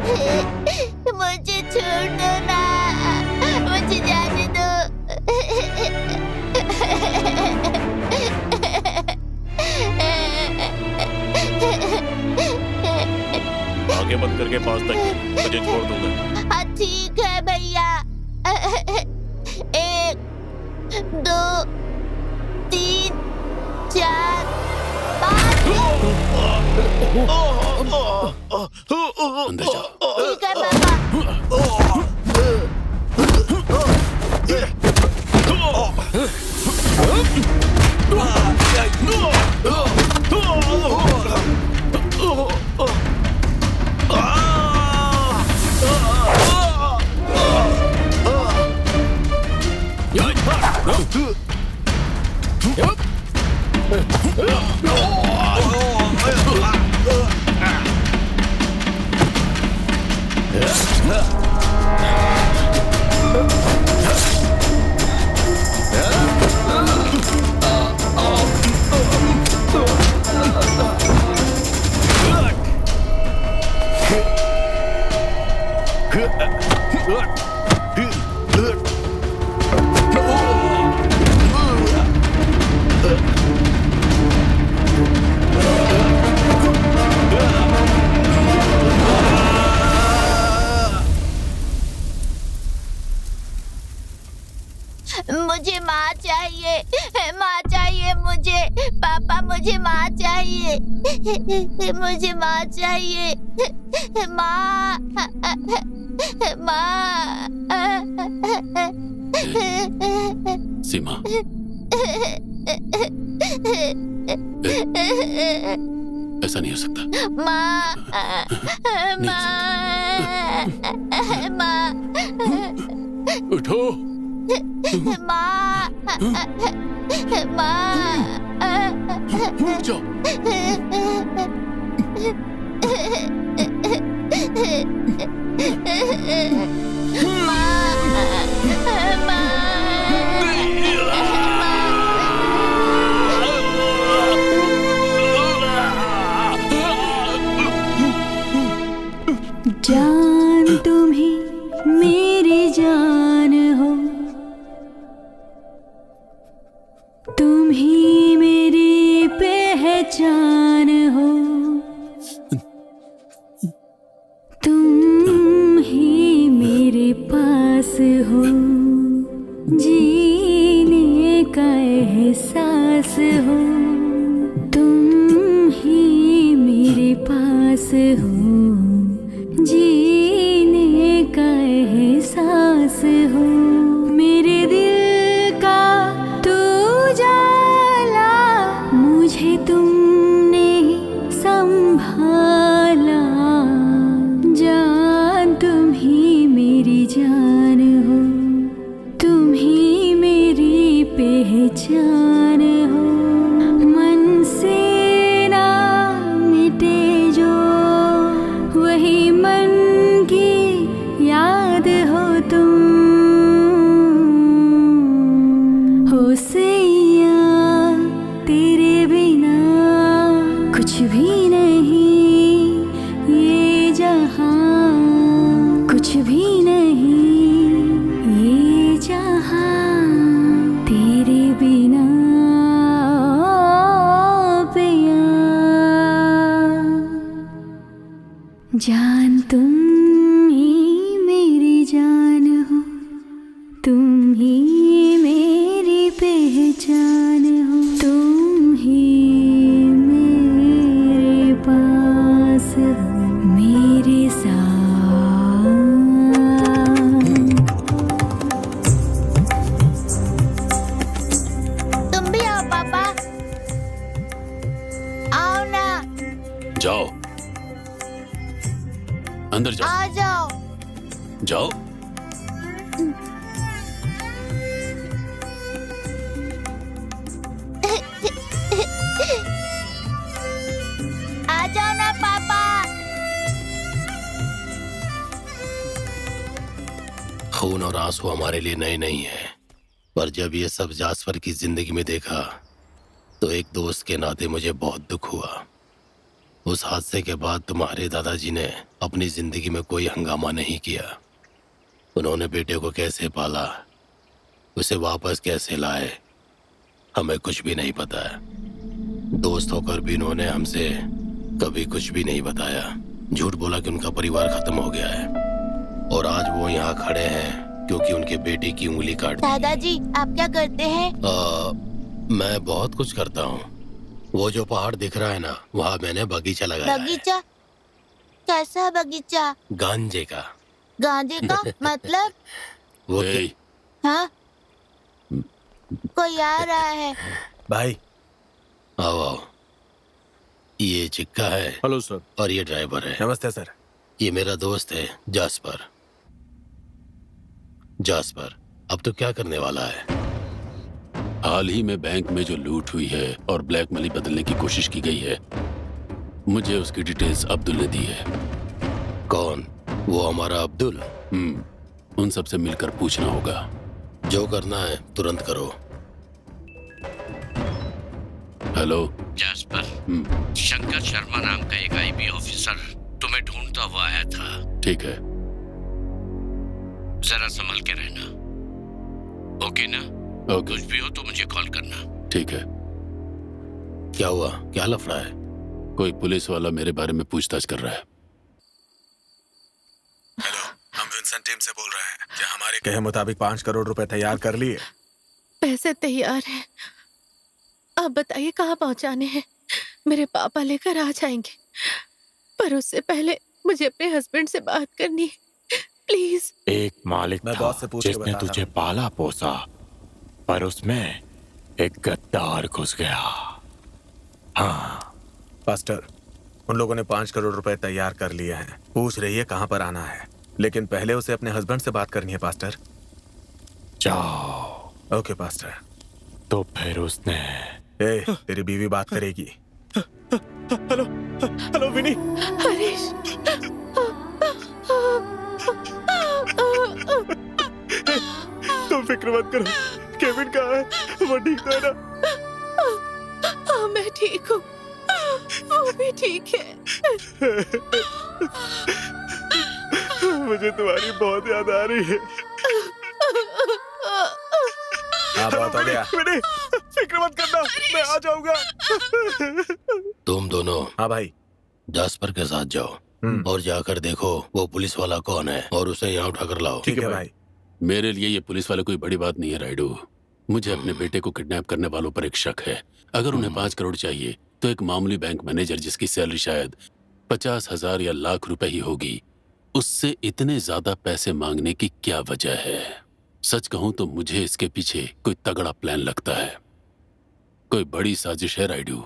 मुझे छोड़ दो ना, मुझे जाने दो। आगे बंद करके पास तक मुझे छोड़ दूंगा। हाँ ठीक है भैया। 1 2 3 4 5। अंदर जाओ। ठीक है पापा। मुझे माँ चाहिए, माँ चाहिए मुझे। पापा मुझे माँ चाहिए, मुझे माँ चाहिए। माँ, माँ। सीमा, ऐसा नहीं हो सकता। माँ, माँ, माँ। उठो। माँ, माँ। उठ जाओ। जान तुम ही मेरी जान हो, तुम ही मेरी पहचान हो, तुम ही मेरे पास हो, जीने का एहसास हो, तुम ही मेरे पास हो, जीने का एहसास हो। मेरे दिल का तू जाला, मुझे तुमने संभाला। जान तुम ही मेरी जान हो, तुम ही मेरी पहचान हो। मन से ना मिटे जो वही मन की याद हो तुम, हो सैया तेरे बिना कुछ भी नहीं ये जहां, कुछ भी नहीं ये जहां तेरे बिना पिया। जान तुम ही मेरी जान हो, तुम ही मेरी पहचान हो, तुम ही मेरे पास हो, मेरे साथ। तुम भी आओ पापा, आओ ना। जाओ, अंदर जाओ। आ जाओ। जाओ। आ जाओ ना पापा। खून और आंसू हमारे लिए नए नहीं है, पर जब ये सब जासफर की जिंदगी में देखा तो एक दोस्त के नाते मुझे बहुत दुख हुआ। उस हादसे के बाद तुम्हारे दादाजी ने अपनी जिंदगी में कोई हंगामा नहीं किया। उन्होंने बेटे को कैसे पाला, उसे वापस कैसे लाए, हमें कुछ भी नहीं पता है। दोस्त होकर भी उन्होंने हमसे कभी कुछ भी नहीं बताया। झूठ बोला कि उनका परिवार खत्म हो गया है, और आज वो यहाँ खड़े हैं क्योंकि उनके बेटे की उंगली काट दी। दादाजी आप क्या करते हैं? मैं बहुत कुछ करता हूँ। वो जो पहाड़ दिख रहा है ना, वहाँ मैंने बगीचा लगाया है। बगीचा? कैसा बगीचा? गांजे का। गांजे का मतलब? वो हाँ, कोई आ रहा है। भाई आओ आओ। ये चिक्का है। Hello sir. और ये ड्राइवर है। नमस्ते सर। ये मेरा दोस्त है जास्पर। जास्पर, अब तो क्या करने वाला है? हाल ही में बैंक में जो लूट हुई है और ब्लैक मनी बदलने की कोशिश की गई है, मुझे उसकी डिटेल्स अब्दुल ने दी है। कौन? वो हमारा अब्दुल? उन सबसे मिलकर पूछना होगा। जो करना है तुरंत करो। हेलो जास्पर, शंकर शर्मा नाम का एक आईबी ऑफिसर तुम्हें ढूंढता हुआ आया था। ठीक है। जरा संभल के रहना, ओके ना? ओके। कुछ भी हो तो मुझे कॉल करना। ठीक है। क्या हुआ? क्या लफड़ा है? कोई पुलिस वाला मेरे बारे में पूछताछ कर रहा है। हेलो, हम विंसेंट टीम से बोल रहे हैं। क्या हमारे कहे मुताबिक 5 करोड़ रुपए तैयार कर लिए? पैसे तैयार हैं। आप बताइए कहाँ पहुँचाने हैं? मेरे पापा लेकर आ जाएंगे, पर उससे पहले मुझे अपने हस्बैंड से बात करनी है, प्लीज। एक मालिक मैं था बॉस से पूछ के जिसने बता रहा तुझे हूं। पाला पोसा, पर उसमें एक गद्दार घुस गया। हाँ, पास्टर, उन लोगों ने 5 करोड़ रुपए तैयार कर लिए हैं। पूछ रही है कहाँ पर आना है, लेकिन पहले उसे अपने हस्बैंड से बात करनी है पास्टर। जाओ। Okay pastor. तो फिर उसने तेरी बीवी बात करेगी। हेलो हेलो विनी। हरीश, तुम फिक्र मत करो। केविन कहाँ है? वो ठीक तो है ना? हाँ मैं ठीक हूँ, वो भी ठीक है। मुझे तुम्हारी बहुत याद आ रही है। हाँ, बहुत हो गया। विनी, फिक्र मत करना, मैं आ जाऊंगा। तुम दोनों हाँ भाई। जास्पर के साथ जाओ और जाकर देखो वो पुलिस वाला कौन है और उसे यहाँ उठाकर लाओ। ठीक है भाई। मेरे लिए ये पुलिस वाले कोई बड़ी बात नहीं है राइडू। मुझे अपने बेटे को किडनैप करने वालों पर एक शक है। अगर उन्हें 5 करोड़ चाहिए तो एक मामूली बैंक मैनेजर जिसकी सैलरी शायद 50,000 या लाख रुपए ही होगी, उससे इतने ज्यादा पैसे मांगने की क्या वजह है? सच कहूं तो मुझे इसके पीछे कोई तगड़ा प्लान लगता है। कोई बड़ी साजिश है राइडू।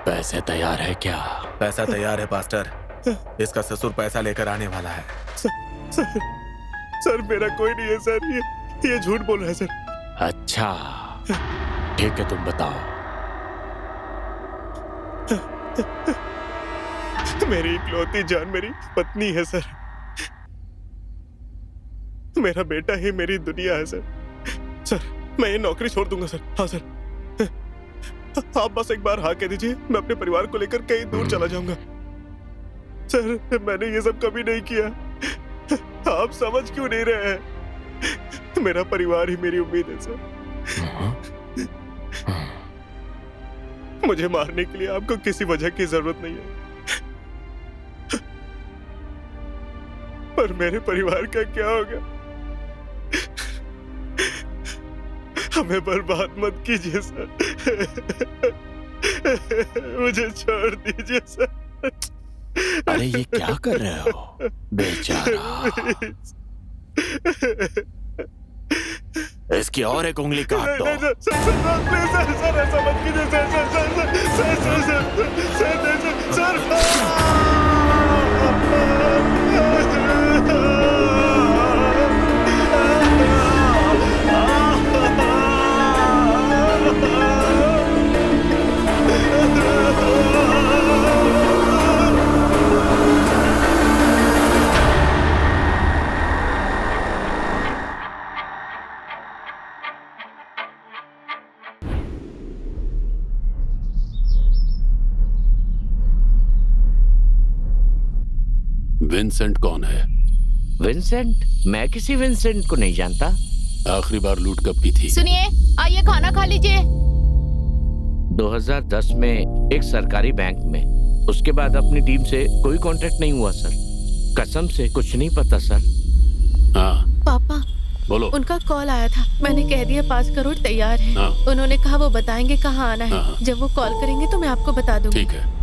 पैसे तैयार है क्या? पैसा तैयार है पास्टर। इसका ससुर पैसा लेकर आने वाला है। सर मेरा कोई नहीं है सर, ये झूठ बोल रहा है सर। अच्छा, ठीक है, तुम बताओ। मेरी इकलौती जान मेरी पत्नी है सर। मेरा बेटा ही मेरी दुनिया है सर। सर मैं ये नौकरी छोड़ दूंगा सर। हाँ सर, आप बस एक बार हाँ कह दीजिए, मैं अपने परिवार को लेकर कहीं दूर चला जाऊंगा। सर मैंने ये सब कभी नहीं किया। आप समझ क्यों नहीं रहे हैं? मेरा परिवार ही मेरी उम्मीद है सर। मुझे मारने के लिए आपको किसी वजह की जरूरत नहीं है, पर मेरे परिवार का क्या होगा? हमें बर्बाद मत कीजिए सर। मुझे छोड़ दीजिए सर। अरे ये क्या कर रहे हो बेचारा? इसकी और एक उंगली काट दो। नहीं, सर, प्लीज सर, ऐसा मत कीजिए विंसेंट कौन है? विंसेंट? मैं किसी विंसेंट को नहीं जानता। आखिरी बार लूट कब की थी? सुनिए, आइए खाना खा लीजिए। 2010 में एक सरकारी बैंक में। उसके बाद अपनी टीम से कोई कांटेक्ट नहीं हुआ सर। कसम से कुछ नहीं पता सर। हाँ पापा, बोलो। उनका कॉल आया था, मैंने कह दिया 5 करोड़ तैयार है। हाँ। उन्होंने कहा वो बताएंगे कहाँ आना है। हाँ। जब वो कॉल करेंगे तो मैं आपको बता दूंगी। ठीक है।